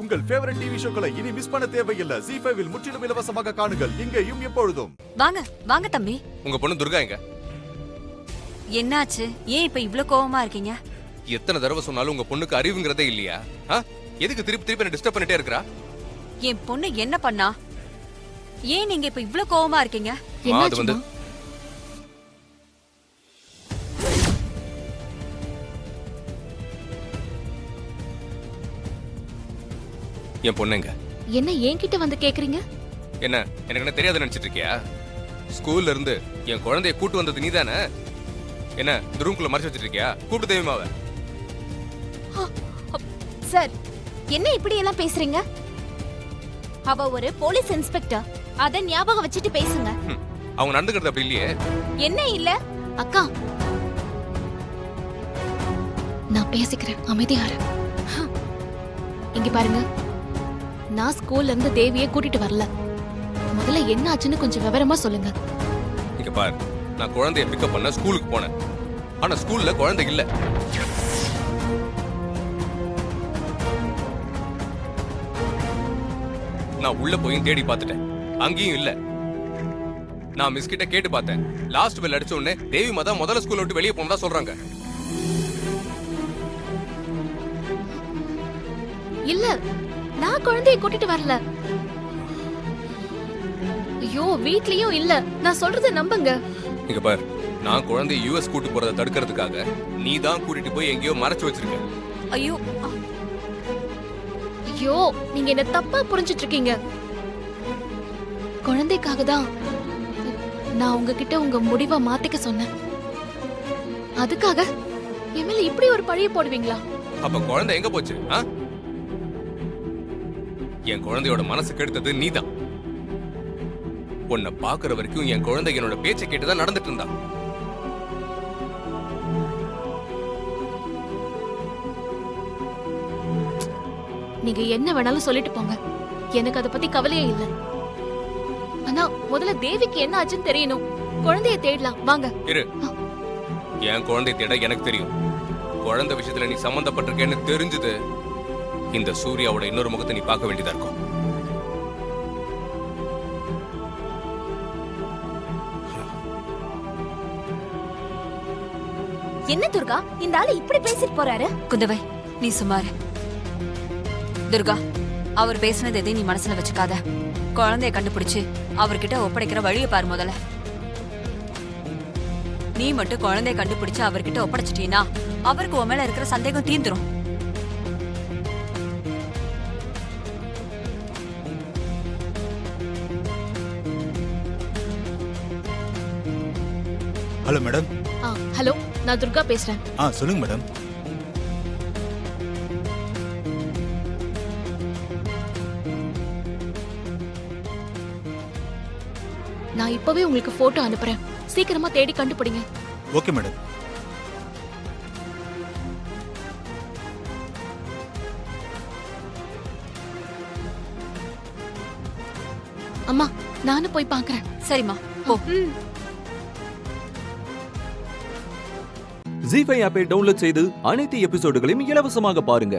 உங்கள் favourite TV ஷோக்களை இனி miss பண்ண தேவையில்லை. ZEE5 இல் முற்றிலும் இலவசமாக காணுங்கள், இங்கேயும் எப்பொழுதும். வாங்க வாங்க தம்பி. உங்க பொண்ணு துர்கா எங்க? என்னாச்சு? ஏன் இப்ப இவ்ளோ கோவமா இருக்கீங்க? எத்தனை தடவை சொன்னாலும் உங்க பொண்ணுக்கு அறிவுங்கிறதே இல்லையா? எதுக்கு திருப்பி திருப்பி என்ன டிஸ்டர்ப் பண்ணிட்டே இருக்கறா? என் பொண்ணு என்ன பண்ணா? ஏன் நீங்க இப்ப இவ்ளோ கோவமா இருக்கீங்க? அது வந்து என் பொண்ணுங்க. என்ன என்கிட்ட வந்து கேக்குறீங்க? என்ன எனக்கு என்ன தெரியாத நினைச்சிட்டு இருக்கியா? ஸ்கூல்ல இருந்து என் குழந்தைய கூட்டு வந்தது நீதானே? என்ன இந்த ரூம்குள்ள மறைச்சு வச்சிட்டு இருக்கியா? கூப்பிட்டு தேவிமாவ. சார், என்ன இப்படி எல்லாம் பேசுறீங்க? அவ ஒரு போலீஸ் இன்ஸ்பெக்டர். அத ஞாபகம் வச்சுட்டு பேசுங்க. அவங்க நடந்துக்கிறது அப்படி இல்லையே. என்ன இல்ல? அக்கா, நான் பேசிக்கிறேன், அமைதியா இரு. இங்க பாருங்க, நான் ஸ்கூல்ல இருந்து தேவியை கூட்டிட்டு வரல. முதல்ல என்ன ஆச்சுன்னு கொஞ்சம் விவரமா சொல்லுங்க. இங்க பாரு, நான் குழந்தைய பிக்கப் பண்ண ஸ்கூலுக்கு போனேன். ஆனா ஸ்கூல்ல குழந்தை இல்ல. நான் உள்ள போய் தேடி பார்த்துட்டேன், அங்கேயும் இல்ல. நான் மிஸ் கிட்ட கேட்டு பார்த்தேன். லாஸ்ட் பெல் அடிச்ச உடனே தேவி மாதா முதல்ல ஸ்கூல்ல விட்டு வெளியே போனதா சொல்றாங்க. இல்ல, நான் குழந்தையை கூட்டிட்டு வரல. ஐயோ, வீட்லயும் இல்ல. நான் சொல்றத நம்புங்க. இங்க பாரு, நான் குழந்தைய யுஎஸ் கூட்டு போறத தடுக்கிறதுக்காக நீ தான் கூட்டிட்டு போய் எங்கேயோ மறைச்சு வச்சிருக்க. ஐயோ ஐயோ, நீங்க என்ன தப்பா புரிஞ்சிட்டு இருக்கீங்க. குழந்தைக்காக தான் நான் உங்ககிட்ட உங்க முடிவை மாத்திக்க சொன்னேன். அதுக்காக என் மேல இப்படி ஒரு பழிய போடுவீங்களா? அப்ப குழந்தை எங்க போச்சு? என் குழந்தையோட மனசு கெடுத்தது நீதான். உன்னை பாக்குற வரைக்கும் என் குழந்தை என்னோட பேச்சை கேட்டுதான் நடந்துட்டு இருந்தா. நீங்க என்ன வேணாலும் சொல்லிட்டு போங்க, எனக்கு அதை பத்தி கவலையே இல்ல. ஆனா முதல்ல தேவிக்கு என்ன ஆச்சுன்னு தெரியணும். குழந்தைய தேடலாம், வாங்க. இரு, என் குழந்தைய தேட எனக்கு தெரியும். குழந்தை விஷயத்துல நீ சம்பந்தப்பட்டிருக்கேன்னு தெரிஞ்சது, இந்த சூர்யாவோட இன்னொரு முகத்தை நீ பார்க்க வேண்டியதா இருக்கும். என்ன துர்கா, இந்த ஆளு இப்படி பேசிட்டு போறாரு? குந்தவை, நீ சுமாரு. துர்கா, அவர் பேசுனது எதையும் நீ மனசுல வச்சுக்காத. குழந்தைய கண்டுபிடிச்சு அவர்கிட்ட ஒப்படைக்கிற வழியை பாரு முதல்ல. நீ மட்டும் குழந்தைய கண்டுபிடிச்சு அவர்கிட்ட ஒப்படைச்சிட்டீனா அவருக்கு உன் மேல இருக்கிற சந்தேகம் தீந்துரும். Hello madam. ஹலோ, நான் துர்கா பேசுறேன். சொல்லுங்க மேடம். நான் இப்பவே உங்களுக்கு போட்டோ அனுப்புறேன். சீக்கிரமா தேடி கண்டுபிடிங்க. Okay madam. அம்மா, நானும் போய் பாக்குறேன். சரிம்மா, போ. ZEE5 ஆப்பை டவுன்லோட் செய்து அனைத்து எபிசோடுகளையும் இலவசமாக பாருங்க.